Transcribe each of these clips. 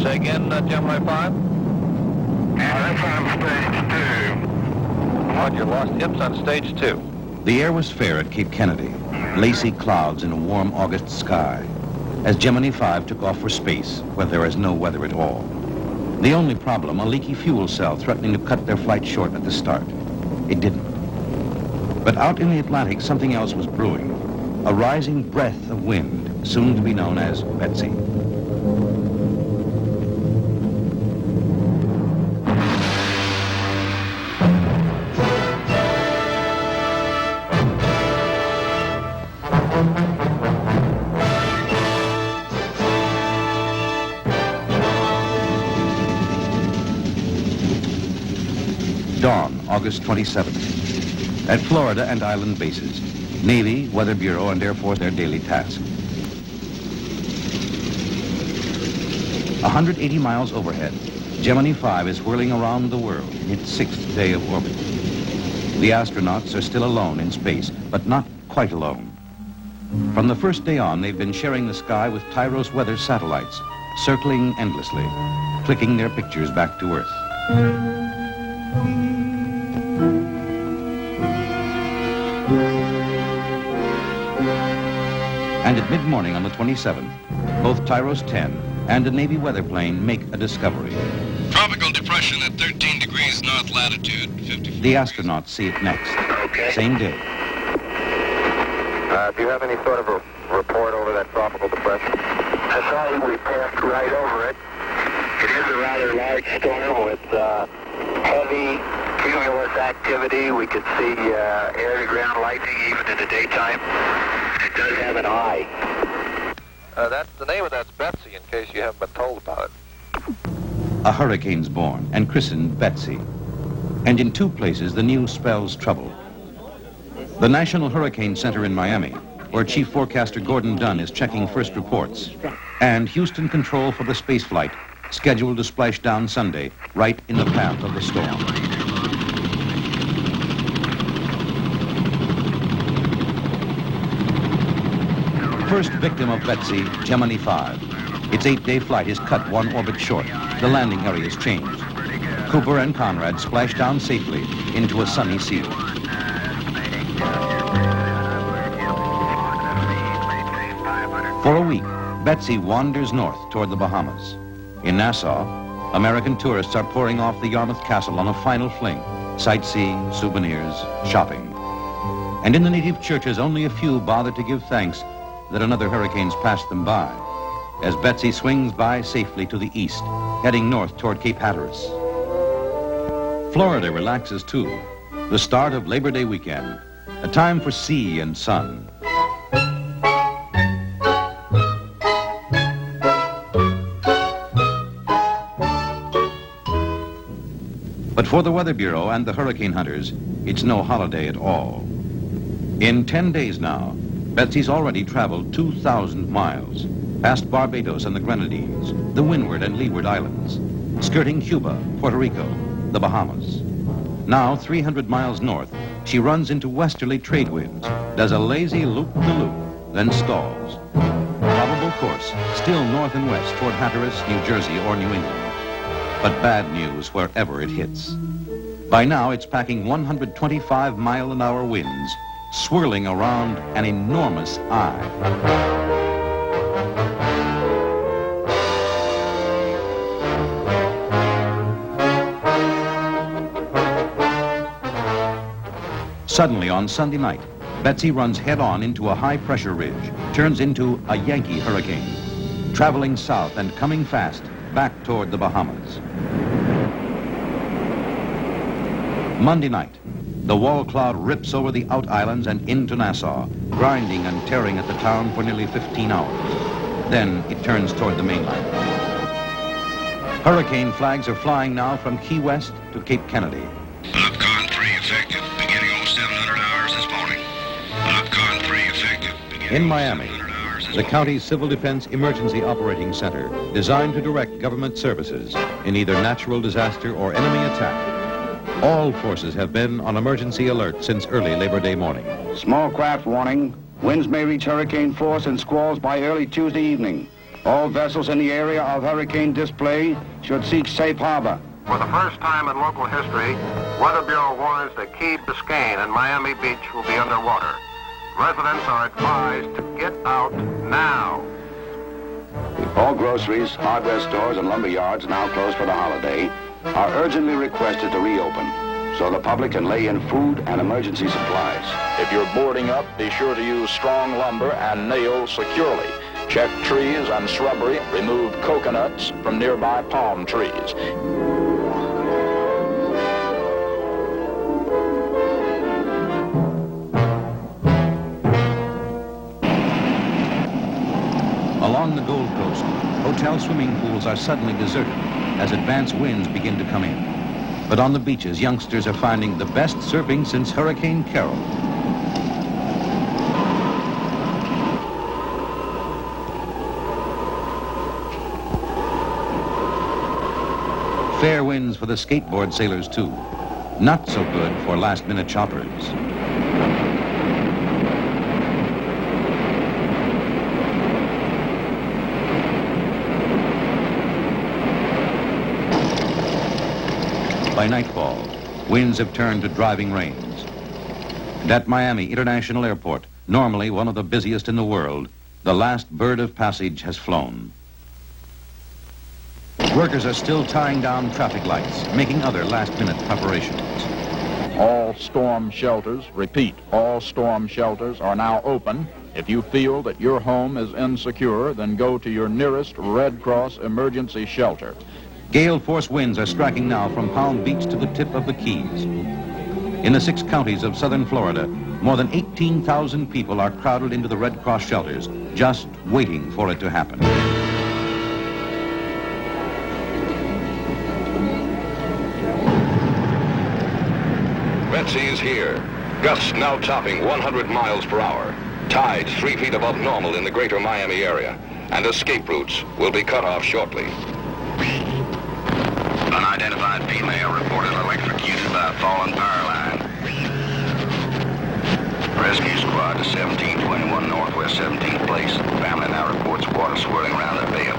Say again, Gemini 5? That's on stage 2. What, you lost hips on stage 2? The air was fair at Cape Kennedy, lacy clouds in a warm August sky, as Gemini 5 took off for space, where there is no weather at all. The only problem, a leaky fuel cell threatening to cut their flight short at the start. It didn't. But out in the Atlantic, something else was brewing. A rising breath of wind, soon to be known as Betsy. Dawn, August 27th. At Florida and island bases, Navy, Weather Bureau, and Air Force their daily task. 180 miles overhead, Gemini 5 is whirling around the world in its 6th day of orbit. The astronauts are still alone in space, but not quite alone. From the first day on, they've been sharing the sky with Tyros weather satellites, circling endlessly, clicking their pictures back to Earth. And at mid-morning on the 27th, both Tyros 10 and a Navy weather plane make a discovery. Tropical depression at 13 degrees north latitude, 50. The astronauts see it next. Okay. Same day. Do you have any sort of a report over that tropical depression? I saw we passed right over it. It is a rather large storm with heavy cumulus activity. We could see air-to-ground lightning even in the daytime. It does have an eye. That's the name of that's Betsy, in case you haven't been told about it. A hurricane's born and christened Betsy. And in two places, the news spells trouble. The National Hurricane Center in Miami, where Chief Forecaster Gordon Dunn is checking first reports, and Houston Control for the spaceflight, scheduled to splash down Sunday, right in the path of the storm. First victim of Betsy, Gemini 5. Its 8-day flight is cut one orbit short. The landing area is changed. Cooper and Conrad splash down safely into a sunny sea. For a week, Betsy wanders north toward the Bahamas. In Nassau, American tourists are pouring off the Yarmouth Castle on a final fling. Sightseeing, souvenirs, shopping. And in the native churches, only a few bother to give thanks that another hurricane's passed them by, as Betsy swings by safely to the east, heading north toward Cape Hatteras. Florida relaxes too. The start of Labor Day weekend, a time for sea and sun. But for the Weather Bureau and the hurricane hunters, it's no holiday at all. In 10 days now, Betsy's already traveled 2,000 miles, past Barbados and the Grenadines, the Windward and Leeward Islands, skirting Cuba, Puerto Rico, the Bahamas. Now, 300 miles north, she runs into westerly trade winds, does a lazy loop-de-loop, then stalls. Probable course, still north and west toward Hatteras, New Jersey, or New England. But bad news wherever it hits. By now, it's packing 125-mile-an-hour winds, swirling around an enormous eye. Suddenly, on Sunday night, Betsy runs head-on into a high-pressure ridge, turns into a Yankee hurricane, traveling south and coming fast back toward the Bahamas. Monday night, the wall cloud rips over the out islands and into Nassau, grinding and tearing at the town for nearly 15 hours. Then it turns toward the mainland. Hurricane flags are flying now from Key West to Cape Kennedy. Upcon 3 effective, beginning 0700 hours this morning. Upcon 3 effective, beginning In Miami, the county's Civil Defense Emergency Operating Center, designed to direct government services in either natural disaster or enemy attack. All forces have been on emergency alert since early Labor Day morning. Small craft warning. Winds may reach hurricane force and squalls by early Tuesday evening. All vessels in the area of hurricane display should seek safe harbor. For the first time in local history, Weather Bureau warns that Key Biscayne and Miami Beach will be underwater. Residents are advised to get out now. All groceries, hardware stores, and lumber yards now closed for the holiday are urgently requested to reopen so the public can lay in food and emergency supplies. If you're boarding up, be sure to use strong lumber and nail securely. Check trees and shrubbery. Remove coconuts from nearby palm trees. Along the Gold Coast, hotel swimming pools are suddenly deserted as advance winds begin to come in. But on the beaches, youngsters are finding the best surfing since Hurricane Carol. Fair winds for the skateboard sailors, too. Not so good for last-minute shoppers. By nightfall, winds have turned to driving rains. And at Miami International Airport, normally one of the busiest in the world, the last bird of passage has flown. Workers are still tying down traffic lights, making other last-minute preparations. All storm shelters, repeat, all storm shelters are now open. If you feel that your home is insecure, then go to your nearest Red Cross emergency shelter. Gale force winds are striking now from Palm Beach to the tip of the Keys. In the 6 counties of southern Florida, more than 18,000 people are crowded into the Red Cross shelters, just waiting for it to happen. Betsy is here. Gusts now topping 100 miles per hour. Tides 3 feet above normal in the greater Miami area. And escape routes will be cut off shortly. Unidentified female reported electrocuted by a fallen power line. Rescue squad to 1721 Northwest 17th Place. Family now reports water swirling around their bed.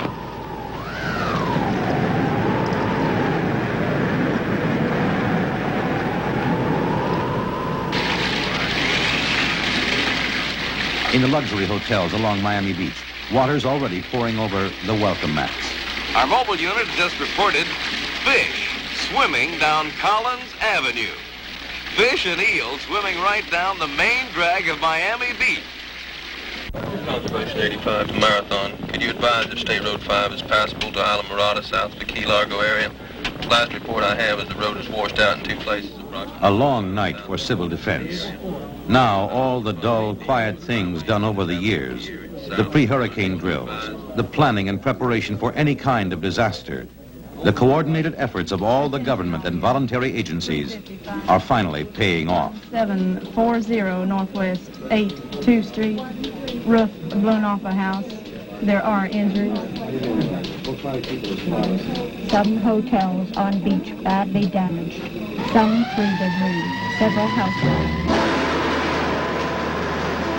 In the luxury hotels along Miami Beach, water's already pouring over the welcome mats. Our mobile unit just reported fish swimming down Collins Avenue. Fish and eels swimming right down the main drag of Miami Beach. Conservation 85 to Marathon. Could you advise if State Road 5 is passable to Isla Mirada south of the Key Largo area? Last report I have is the road is washed out in 2 places. A long night for civil defense. Now all the dull, quiet things done over the years, the pre-hurricane drills, the planning and preparation for any kind of disaster, the coordinated efforts of all the government and voluntary agencies are finally paying off. 740 Northwest 82 Street. Roof blown off a house. There are injuries. Some hotels on beach badly damaged. Some 3 debris. Several houses.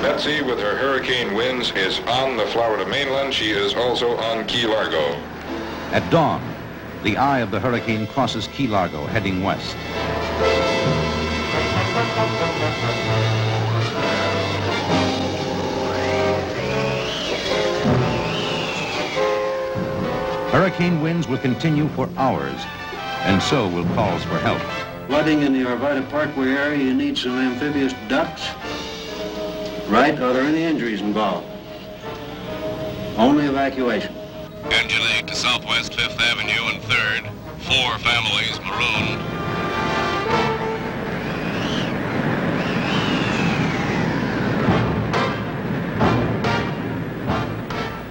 Betsy, with her hurricane winds, is on the Florida mainland. She is also on Key Largo. At dawn, the eye of the hurricane crosses Key Largo, heading west. Hurricane winds will continue for hours, and so will calls for help. Flooding in the Arvada Parkway area, you need some amphibious ducks. Right? Are there any injuries involved? Only evacuation. Engine 8 to Southwest 5th Avenue and 3rd. 4 families marooned.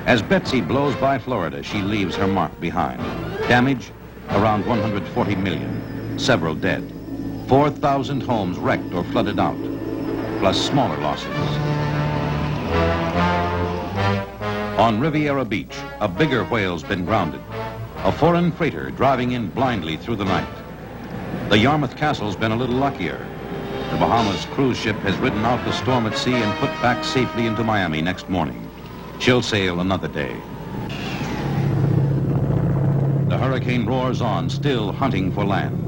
As Betsy blows by Florida, she leaves her mark behind. Damage, around 140 million. Several dead. 4,000 homes wrecked or flooded out, plus smaller losses. On Riviera Beach, a bigger whale's been grounded. A foreign freighter driving in blindly through the night. The Yarmouth Castle's been a little luckier. The Bahamas cruise ship has ridden out the storm at sea and put back safely into Miami next morning. She'll sail another day. The hurricane roars on, still hunting for land.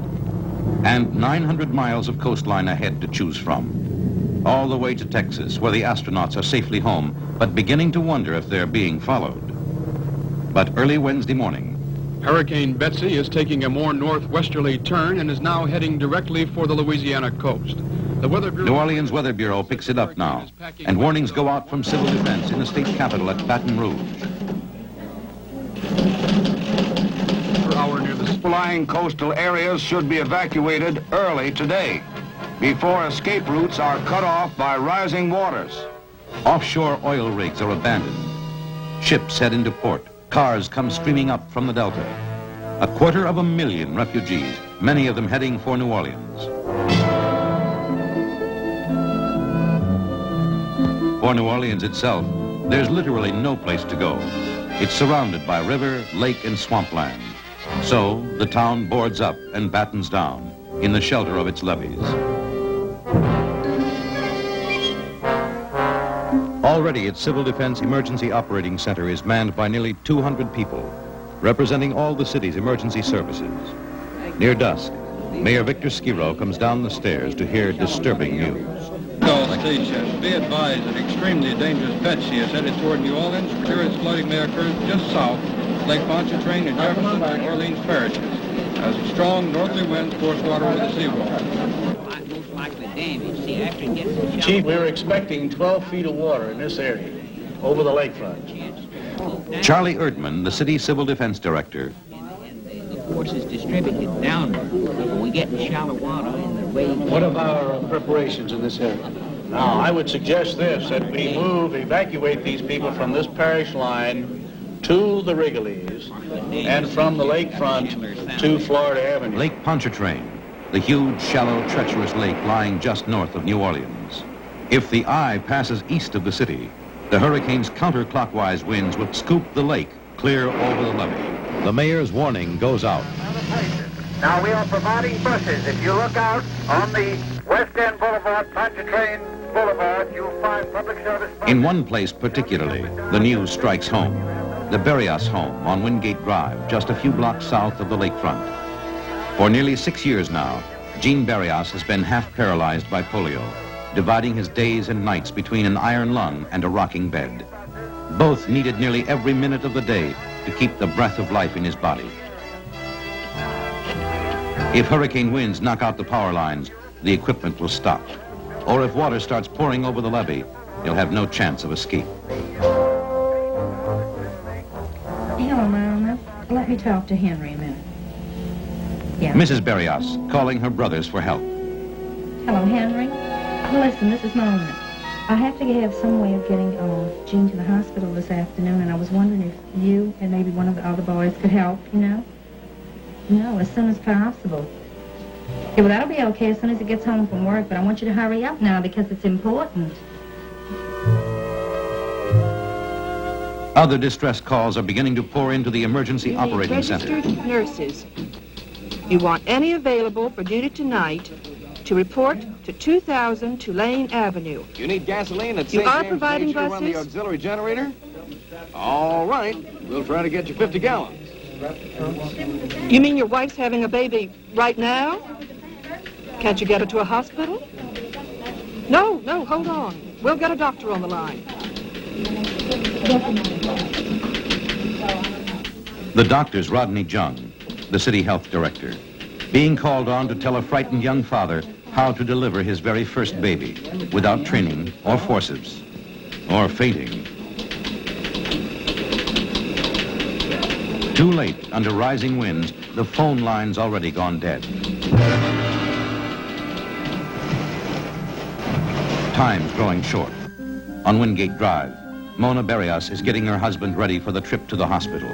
And 900 miles of coastline ahead to choose from. All the way to Texas, where the astronauts are safely home, but beginning to wonder if they're being followed. But early Wednesday morning, Hurricane Betsy is taking a more northwesterly turn and is now heading directly for the Louisiana coast. The Weather Bureau... New Orleans Weather Bureau picks it up now, and warnings go out from Civil Defense in the state capital at Baton Rouge. Lying coastal areas should be evacuated early today, before escape routes are cut off by rising waters. Offshore oil rigs are abandoned. Ships head into port. Cars come streaming up from the Delta. 250,000 refugees, many of them heading for New Orleans. For New Orleans itself, there's literally no place to go. It's surrounded by river, lake, and swampland. So the town boards up and battens down in the shelter of its levees. Already its Civil Defense Emergency Operating Center is manned by nearly 200 people, representing all the city's emergency services. Near dusk, Mayor Victor Skiro comes down the stairs to hear disturbing news. Station. Be advised that extremely dangerous Betsy is headed toward New Orleans. Serious flooding may occur just south Lake Pontchartrain and Jefferson and Orleans parishes, as strong northerly winds force water over the seawall. Chief, we were expecting 12 feet of water in this area, over the lakefront. Charlie Erdman, the city civil defense director. The force is distributed downward. We get in shallow water in the way. What about our preparations in this area? Now, I would suggest this, that we evacuate these people from this parish line to the Wrigley's, and from the lakefront to Florida Avenue. Lake Pontchartrain, the huge, shallow, treacherous lake lying just north of New Orleans. If the eye passes east of the city, the hurricane's counterclockwise winds would scoop the lake clear over the levee. The mayor's warning goes out. Now we are providing buses. If you look out on the West End Boulevard, Pontchartrain Boulevard, you'll find public service buses. In one place particularly, the news strikes home. The Berrios home on Wingate Drive, just a few blocks south of the lakefront. For nearly 6 years now, Gene Berrios has been half paralyzed by polio, dividing his days and nights between an iron lung and a rocking bed. Both needed nearly every minute of the day to keep the breath of life in his body. If hurricane winds knock out the power lines, the equipment will stop. Or if water starts pouring over the levee, he'll have no chance of escape. Hello, Mama. Let me talk to Henry a minute. Yeah. Mrs. Berrios calling her brothers for help. Hello, Henry. Well, listen, this is Mona. I have to have some way of getting Gene to the hospital this afternoon, and I was wondering if you and maybe one of the other boys could help, you know? No, as soon as possible. Yeah, well, that'll be okay as soon as he gets home from work, but I want you to hurry up now because it's important. Other distress calls are beginning to pour into the emergency operating center. Registered nurses. You want any available for duty tonight to report to 2000 Tulane Avenue. You need gasoline at You St. are James providing Station to run the buses? auxiliary generator? All right. We'll try to get you 50 gallons. You mean your wife's having a baby right now? Can't you get her to a hospital? No, hold on. We'll get a doctor on the line. The doctor's Rodney Jung, the city health director, being called on to tell a frightened young father how to deliver his very first baby without training or forceps or fainting. Too late, under rising winds, the phone line's already gone dead. Time's growing short. On Wingate Drive, Mona Berrios is getting her husband ready for the trip to the hospital.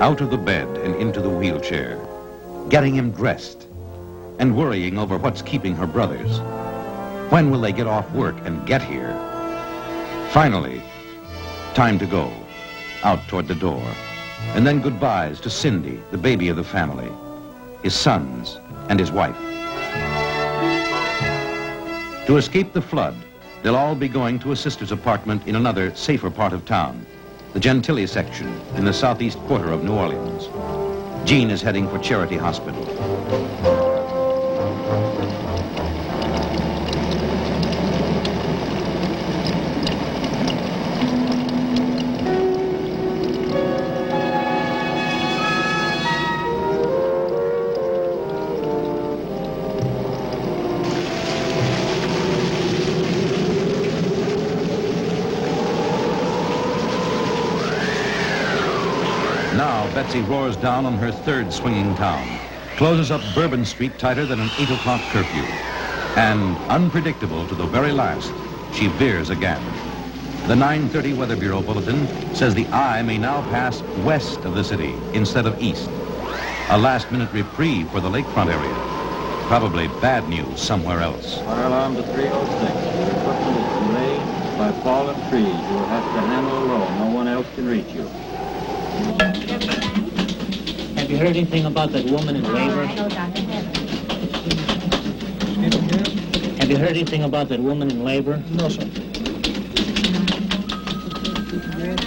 Out of the bed and into the wheelchair, getting him dressed, and worrying over what's keeping her brothers. When will they get off work and get here? Finally, time to go, out toward the door. And then goodbyes to Cindy, the baby of the family, his sons, and his wife. To escape the flood, they'll all be going to a sister's apartment in another, safer part of town. the Gentilly section in the southeast quarter of New Orleans. Jean is heading for Charity Hospital. Now, Betsy roars down on her third swinging town, closes up Bourbon Street tighter than an 8 o'clock curfew, and, unpredictable to the very last, she veers again. The 9:30 Weather Bureau bulletin says the eye may now pass west of the city instead of east. A last-minute reprieve for the lakefront area. Probably bad news somewhere else. Fire alarm to 306. Your equipment is delayed by fallen trees. You will have to handle alone. No one else can reach you. Have you heard anything about that woman in labor? Have you heard anything about that woman in labor? No, sir.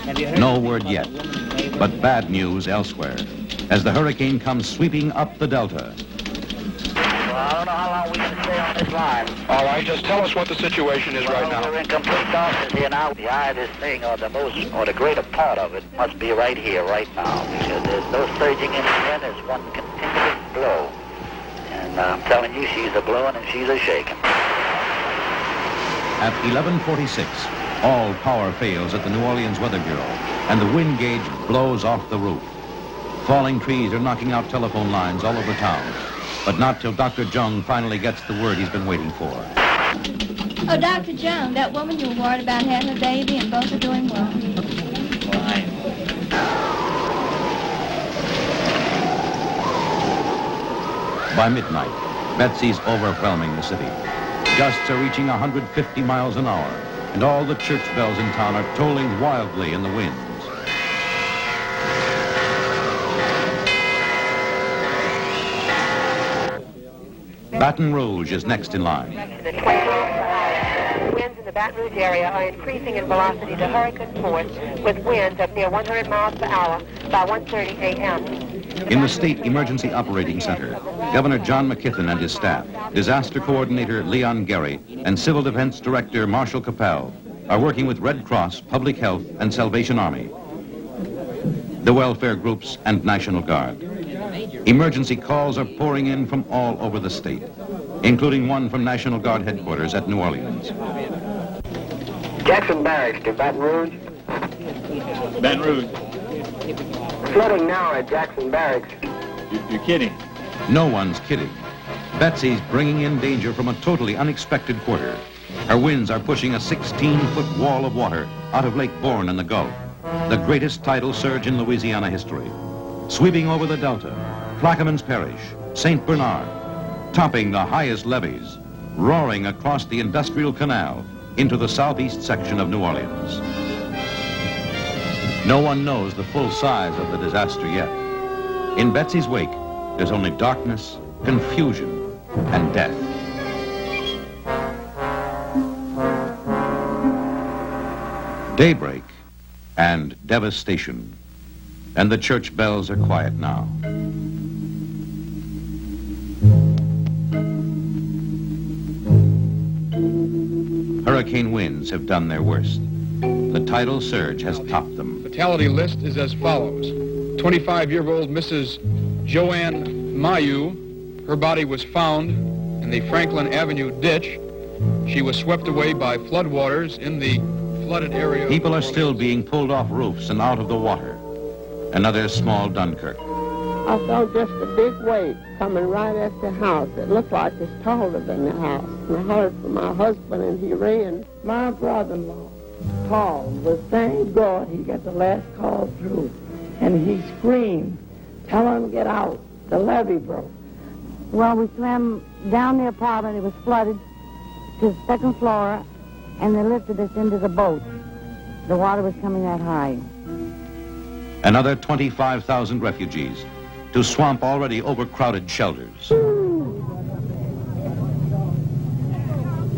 Have you heard No word yet, but bad news elsewhere as the hurricane comes sweeping up the delta. Well, I don't know how long we can stay on this line. All right, just tell us what the situation is right now. We're in complete darkness here now. The eye of this thing, or the greater part of it, must be right here, right now, because there's no surging in the wind. There's one continuous blow. And I'm telling you, she's a blowing and she's a shaking. At 11:46, all power fails at the New Orleans Weather Bureau, and the wind gauge blows off the roof. Falling trees are knocking out telephone lines all over town, but not till Dr. Jung finally gets the word he's been waiting for. Oh, Dr. Jung, that woman you were worried about had her baby and both are doing well. Fine. By midnight, Betsy's overwhelming the city. Gusts are reaching 150 miles an hour, and all the church bells in town are tolling wildly in the winds. Baton Rouge is next in line. Winds in the Baton Rouge area are increasing in velocity to hurricane force with winds of near 100 miles per hour by 1:30 a.m. In the State Emergency Operating Center, Governor John McKithen and his staff, Disaster Coordinator Leon Gary, and Civil Defense Director Marshall Capel are working with Red Cross, Public Health, and Salvation Army, the welfare groups, and National Guard. Emergency calls are pouring in from all over the state, including one from National Guard headquarters at New Orleans. Jackson Barracks to Baton Rouge. Baton Rouge. Flooding now at Jackson Barracks. You're kidding. No one's kidding. Betsy's bringing in danger from a totally unexpected quarter. Her winds are pushing a 16-foot wall of water out of Lake Borgne in the Gulf, the greatest tidal surge in Louisiana history. Sweeping over the Delta, Plaquemines Parish, St. Bernard, topping the highest levees, roaring across the Industrial Canal into the southeast section of New Orleans. No one knows the full size of the disaster yet. In Betsy's wake, there's only darkness, confusion, and death. Daybreak and devastation. And the church bells are quiet now. Hurricane winds have done their worst. The tidal surge has topped them. Fatality list is as follows. 25-year-old Mrs. Joanne Mayu, her body was found in the Franklin Avenue ditch. She was swept away by floodwaters in the flooded area. People are still being pulled off roofs and out of the water. Another small Dunkirk. I felt just a big weight coming right at the house. It looked like it's taller than the house. And I heard from my husband, and he ran. My brother-in-law called, but thank God he got the last call through. And he screamed, "Tell him to get out. The levee broke." Well, we swam down the apartment. It was flooded to the second floor, and they lifted us into the boat. The water was coming that high. Another 25,000 refugees to swamp already overcrowded shelters.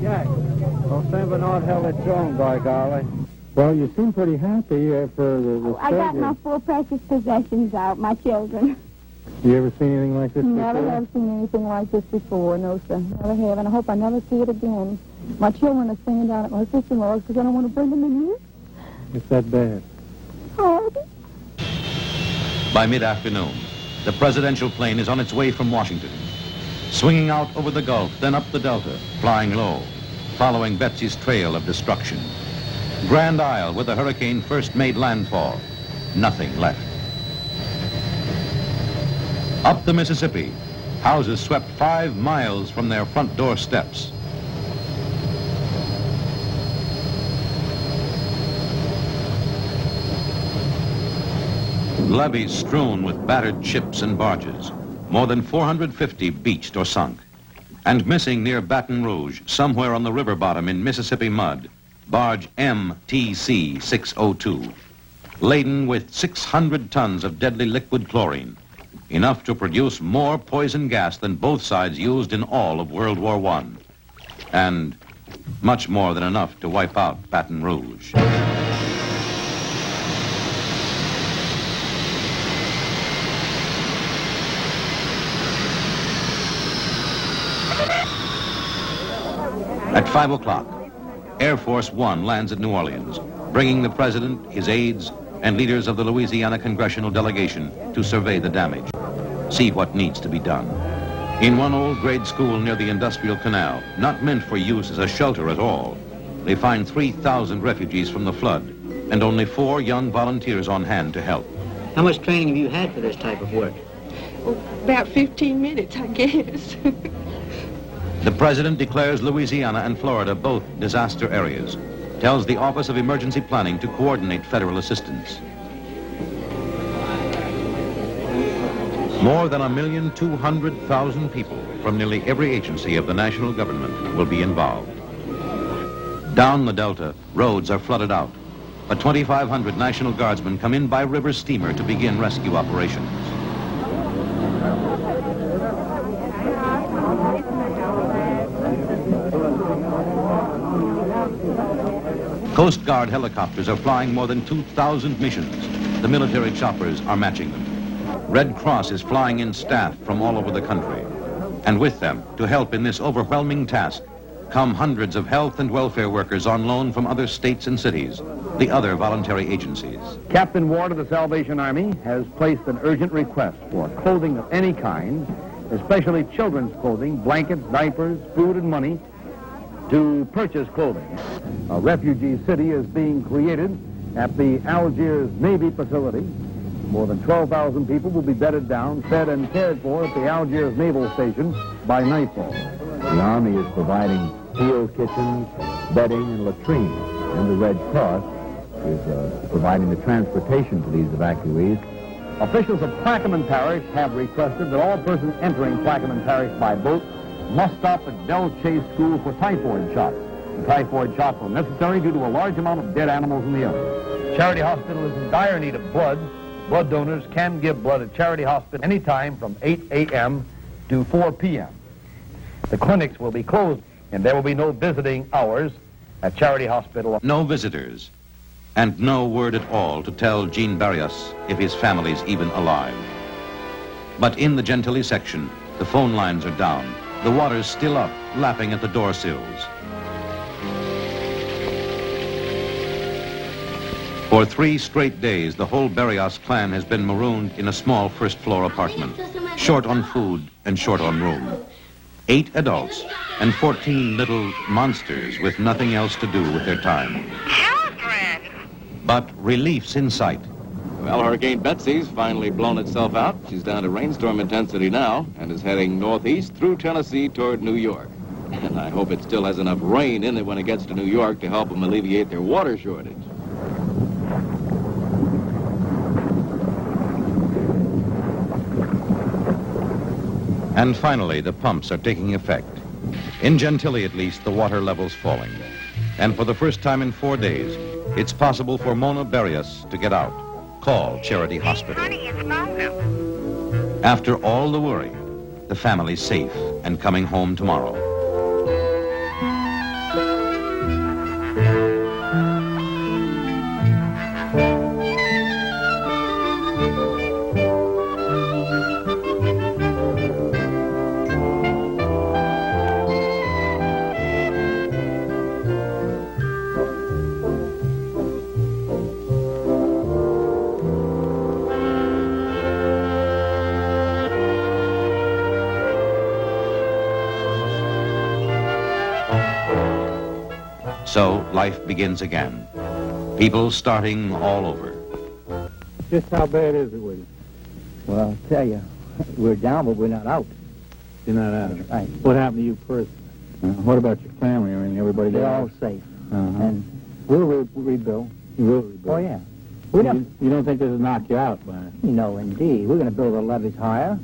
Jack, well, St. Bernard held its own, by golly. Well, you seem pretty happy for the I got my full precious possessions out, my children. You ever seen anything like this Never before? have seen anything like this before, no, sir. Never have, and I hope I never see it again. My children are singing down at my sister-in-law's because I don't want to bring them in here. It's that bad. Hard. By mid-afternoon, the presidential plane is on its way from Washington, swinging out over the Gulf, then up the Delta, flying low, following Betsy's trail of destruction. Grand Isle, where the hurricane first made landfall, nothing left. Up the Mississippi, houses swept 5 miles from their front door steps. Levees strewn with battered ships and barges, more than 450 beached or sunk. And missing near Baton Rouge, somewhere on the river bottom in Mississippi mud, barge MTC 602, laden with 600 tons of deadly liquid chlorine, enough to produce more poison gas than both sides used in all of World War I, and much more than enough to wipe out Baton Rouge. At 5 o'clock, Air Force One lands at New Orleans, bringing the president, his aides, and leaders of the Louisiana congressional delegation to survey the damage, see what needs to be done. In one old grade school near the Industrial Canal, not meant for use as a shelter at all, they find 3,000 refugees from the flood and only 4 young volunteers on hand to help. How much training have you had for this type of work? Well, about 15 minutes, I guess. The president declares Louisiana and Florida both disaster areas, tells the Office of Emergency Planning to coordinate federal assistance. More than 1,200,000 people from nearly every agency of the national government will be involved. Down the Delta, roads are flooded out, but 2,500 National Guardsmen come in by river steamer to begin rescue operations. Coast Guard helicopters are flying more than 2,000 missions. The military choppers are matching them. Red Cross is flying in staff from all over the country. And with them, to help in this overwhelming task, come hundreds of health and welfare workers on loan from other states and cities, the other voluntary agencies. Captain Ward of the Salvation Army has placed an urgent request for clothing of any kind, especially children's clothing, blankets, diapers, food, and money, to purchase clothing. A refugee city is being created at the Algiers Navy facility. More than 12,000 people will be bedded down, fed, and cared for at the Algiers Naval Station by nightfall. The Army is providing field kitchens, bedding, and latrines, and the Red Cross is providing the transportation for these evacuees. Officials of Plaquemine Parish have requested that all persons entering Plaquemine Parish by boat must stop at Del Chase School for typhoid shots. The typhoid shots are necessary due to a large amount of dead animals in the area. Charity Hospital is in dire need of blood. Blood donors can give blood at Charity Hospital anytime from 8 a.m. to 4 p.m. The clinics will be closed, and there will be no visiting hours at Charity Hospital. No visitors, and no word at all to tell Gene Barrios if his family's even alive. But in the Gentilly section, the phone lines are down. The water's still up, lapping at the door sills. For 3 straight days, the whole Barrios clan has been marooned in a small first-floor apartment, short on food and short on room. 8 adults and 14 little monsters with nothing else to do with their time. But relief's in sight. Well, Hurricane Betsy's finally blown itself out. She's down to rainstorm intensity now and is heading northeast through Tennessee toward New York. And I hope it still has enough rain in it when it gets to New York to help them alleviate their water shortage. And finally, the pumps are taking effect. In Gentilly, at least, the water level's falling. And for the first time in 4 days, it's possible for Mona Barrios to get out. Call Charity Hospital. After all the worry, the family's safe and coming home tomorrow. So life begins again. People starting all over. Just how bad is it with you? Well, I'll tell you, we're down, but we're not out. You're not out. Right. What happened to you personally? What about your family? I mean, everybody They're there? all safe. And we'll rebuild. You will rebuild? Oh, yeah. You don't think this will knock you out, by it? No, indeed. We're going to build the levees higher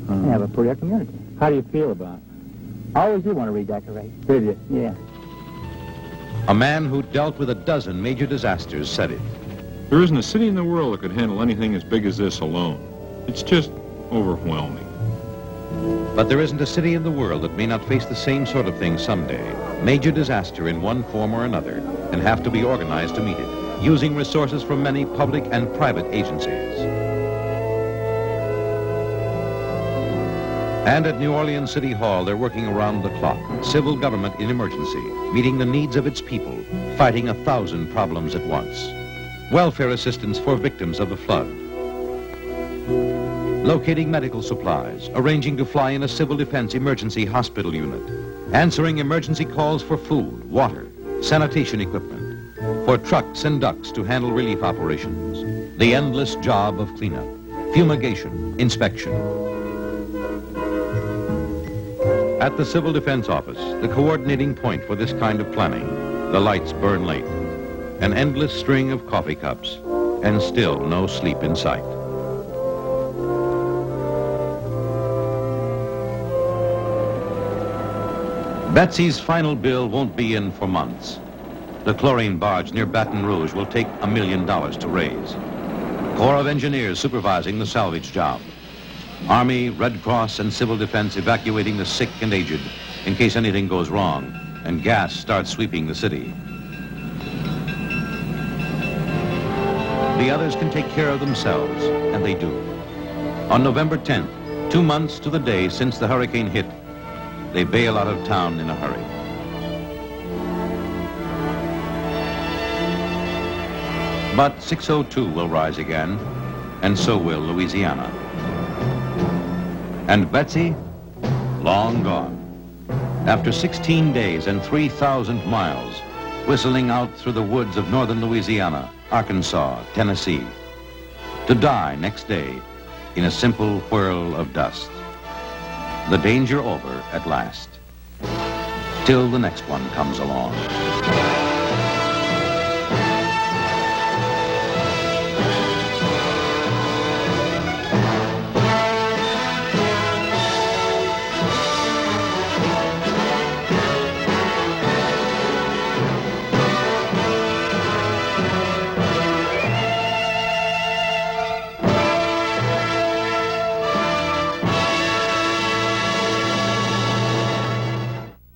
and have a prettier community. How do you feel about it? I always do want to redecorate. Did you? Yeah. A man who dealt with a dozen major disasters said it. There isn't a city in the world that could handle anything as big as this alone. It's just overwhelming. But there isn't a city in the world that may not face the same sort of thing someday. Major disaster in one form or another, and have to be organized to meet it, using resources from many public and private agencies. And at New Orleans City Hall, they're working around the clock. Civil government in emergency, meeting the needs of its people, fighting 1,000 problems at once. Welfare assistance for victims of the flood. Locating medical supplies, arranging to fly in a civil defense emergency hospital unit, answering emergency calls for food, water, sanitation equipment, for trucks and ducks to handle relief operations, the endless job of cleanup, fumigation, inspection. At the Civil Defense Office, the coordinating point for this kind of planning, the lights burn late, an endless string of coffee cups, and still no sleep in sight. Betsy's final bill won't be in for months. The chlorine barge near Baton Rouge will take $1 million to raise. Corps of Engineers supervising the salvage job. Army, Red Cross, and Civil Defense evacuating the sick and aged in case anything goes wrong and gas starts sweeping the city. The others can take care of themselves, and they do. On November 10th, 2 months to the day since the hurricane hit, they bail out of town in a hurry. But 602 will rise again, and so will Louisiana. And Betsy, long gone. After 16 days and 3,000 miles, whistling out through the woods of northern Louisiana, Arkansas, Tennessee, to die next day in a simple whirl of dust. The danger over at last, till the next one comes along.